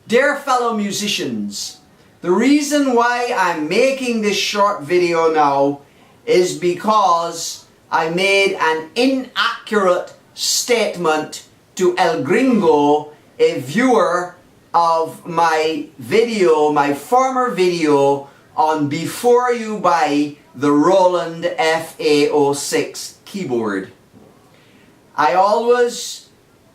Dear fellow musicians, the reason why I'm making this short video now is because I made an inaccurate statement to El Gringo, a viewer of my video, my former video on before you buy the Roland FA-06 keyboard. I always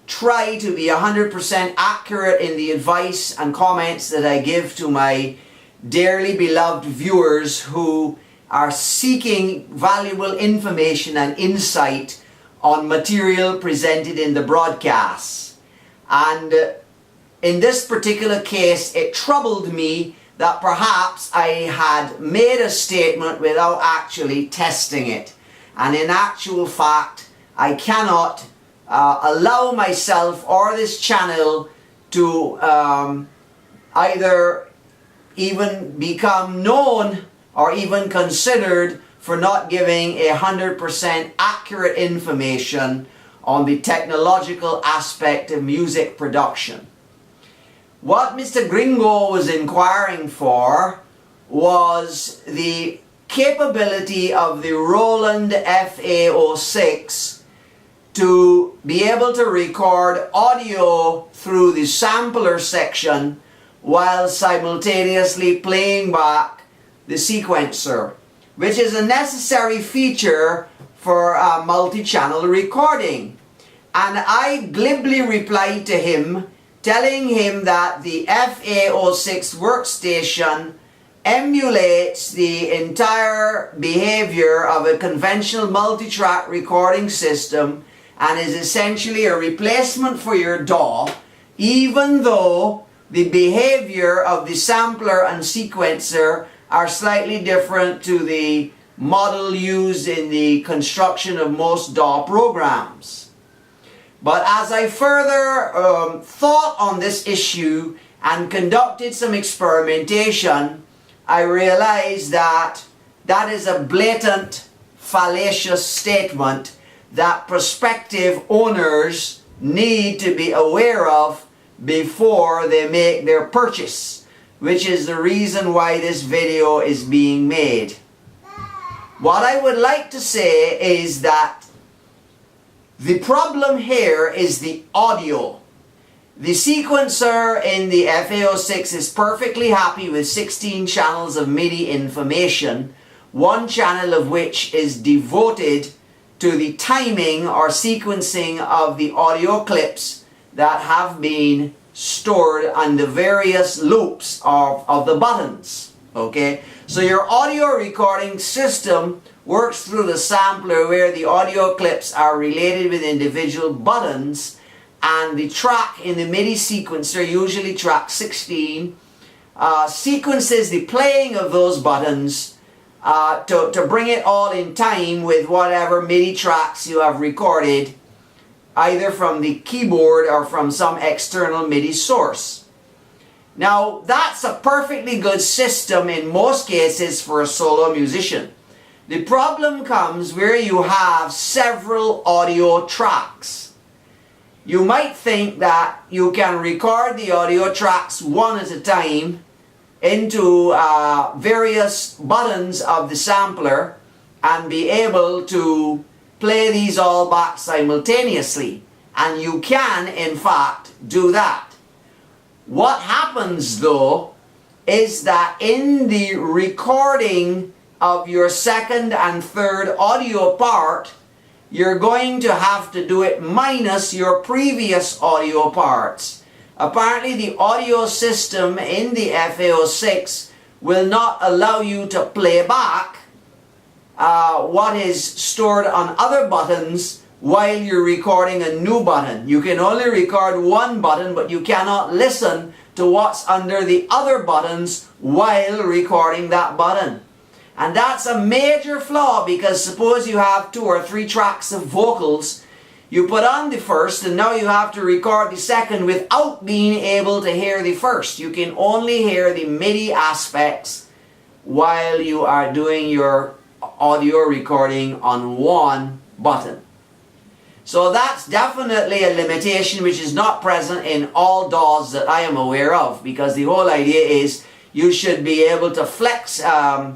try to be 100% accurate in the advice and comments that I give to my dearly beloved viewers who are seeking valuable information and insight on material presented in the broadcasts. And in this particular case, it troubled me that perhaps I had made a statement without actually testing it. And in actual fact, I cannot allow myself or this channel to either even become known or even considered for not giving 100% accurate information on the technological aspect of music production. What Mr. Gringo was inquiring for was the capability of the Roland FA-06 to be able to record audio through the sampler section while simultaneously playing back the sequencer, which is a necessary feature for multi-channel recording. And I glibly replied to him, telling him that the FA-06 workstation emulates the entire behavior of a conventional multi-track recording system and is essentially a replacement for your DAW, even though the behavior of the sampler and sequencer are slightly different to the model used in the construction of most DAW programs. But as I further thought on this issue and conducted some experimentation, I realized that that is a blatant fallacious statement that prospective owners need to be aware of before they make their purchase, which is the reason why this video is being made. What I would like to say is that the problem here is the audio. The sequencer in the FA-06 is perfectly happy with 16 channels of MIDI information, one channel of which is devoted to the timing or sequencing of the audio clips that have been stored on the various loops of the buttons. Okay, so your audio recording system works through the sampler where the audio clips are related with individual buttons, and the track in the MIDI sequencer, usually track 16, sequences the playing of those buttons to bring it all in time with whatever MIDI tracks you have recorded, either from the keyboard or from some external MIDI source. Now, that's a perfectly good system in most cases for a solo musician. The problem comes where you have several audio tracks. You might think that you can record the audio tracks one at a time into various buttons of the sampler and be able to play these all back simultaneously. And you can, in fact, do that. What happens though is that in the recording of your second and third audio part, you're going to have to do it minus your previous audio parts. Apparently the audio system in the FA-06 will not allow you to play back what is stored on other buttons while you're recording a new button. You can only record one button, but you cannot listen to what's under the other buttons while recording that button. And that's a major flaw, because suppose you have 2 or 3 tracks of vocals, you put on the first and now you have to record the second without being able to hear the first. You can only hear the MIDI aspects while you are doing your audio recording on one button. So that's definitely a limitation which is not present in all DAWs that I am aware of, because the whole idea is you should be able to flexibly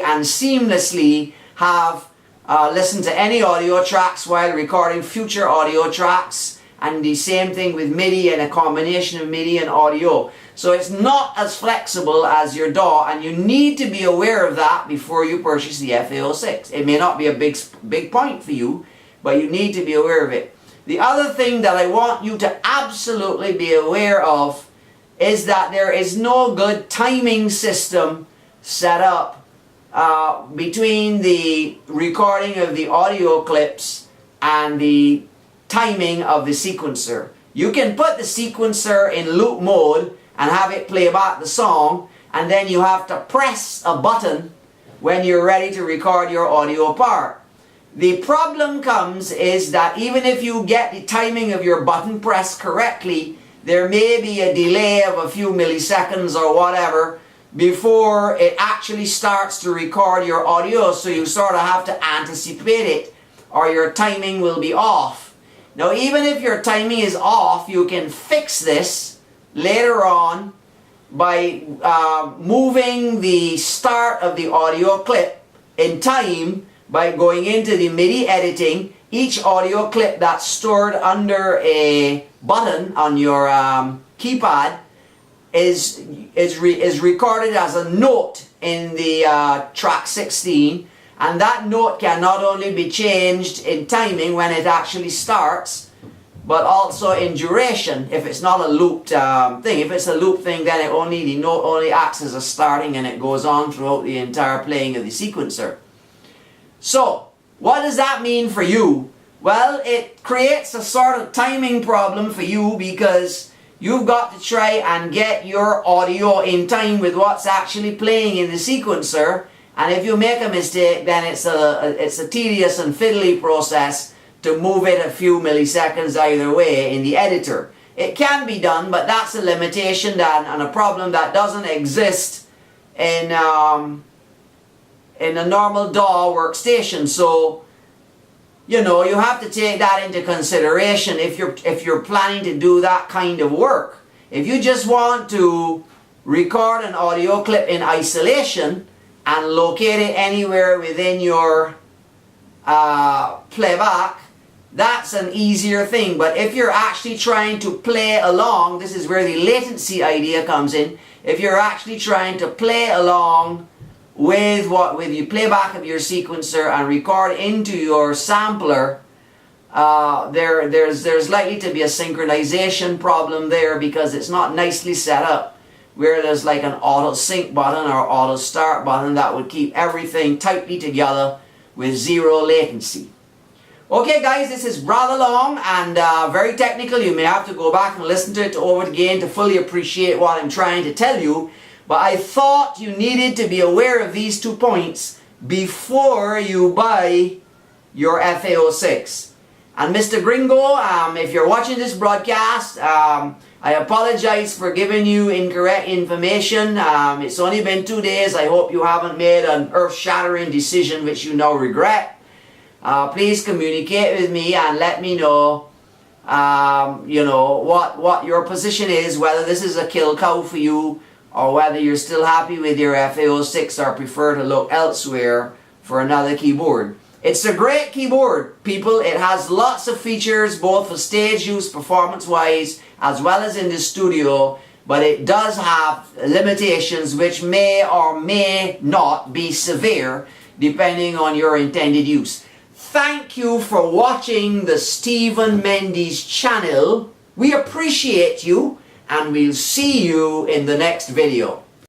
and seamlessly have listen to any audio tracks while recording future audio tracks, and the same thing with MIDI and a combination of MIDI and audio. So it's not as flexible as your DAW, and you need to be aware of that before you purchase the FA-06. It may not be a big point for you, but you need to be aware of it. The other thing that I want you to absolutely be aware of is that there is no good timing system set up between the recording of the audio clips and the timing of the sequencer. You can put the sequencer in loop mode and have it play back the song, and then you have to press a button when you're ready to record your audio part. The problem comes is that even if you get the timing of your button press correctly, there may be a delay of a few milliseconds or whatever before it actually starts to record your audio, so you sort of have to anticipate it, or your timing will be off. Now, even if your timing is off, you can fix this later on by moving the start of the audio clip in time by going into the MIDI editing. Each audio clip that's stored under a button on your keypad is recorded as a note in the track 16, and that note can not only be changed in timing when it actually starts, but also in duration if it's not a looped thing. If it's a loop thing, then the note only acts as a starting, and it goes on throughout the entire playing of the sequencer. So what does that mean for you? Well, it creates a sort of timing problem for you, because you've got to try and get your audio in time with what's actually playing in the sequencer, and if you make a mistake, then it's a tedious and fiddly process to move it a few milliseconds either way in the editor. It can be done, but that's a limitation and a problem that doesn't exist in a normal DAW workstation. So, you know, you have to take that into consideration if you're planning to do that kind of work. If you just want to record an audio clip in isolation and locate it anywhere within your playback, that's an easier thing. But if you're actually trying to play along, this is where the latency idea comes in. If you're actually trying to play along with the playback of your sequencer and record into your sampler, there's likely to be a synchronization problem there, because it's not nicely set up where there's like an auto sync button or auto start button that would keep everything tightly together with zero latency latency. Okay guys, this is rather long and very technical. You may have to go back and listen to it over again to fully appreciate what I'm trying to tell you. But I thought you needed to be aware of these 2 points before you buy your FA-06. And Mr. Gringo, if you're watching this broadcast, I apologize for giving you incorrect information. It's only been 2 days. I hope you haven't made an earth-shattering decision which you now regret. Please communicate with me and let me know, you know, what your position is, whether this is a kill cow for you, or whether you're still happy with your FA-06 or prefer to look elsewhere for another keyboard. It's a great keyboard, people. It has lots of features, both for stage use, performance-wise, as well as in the studio, but it does have limitations which may or may not be severe, depending on your intended use. Thank you for watching the Stephen Mendes channel. We appreciate you, and we'll see you in the next video.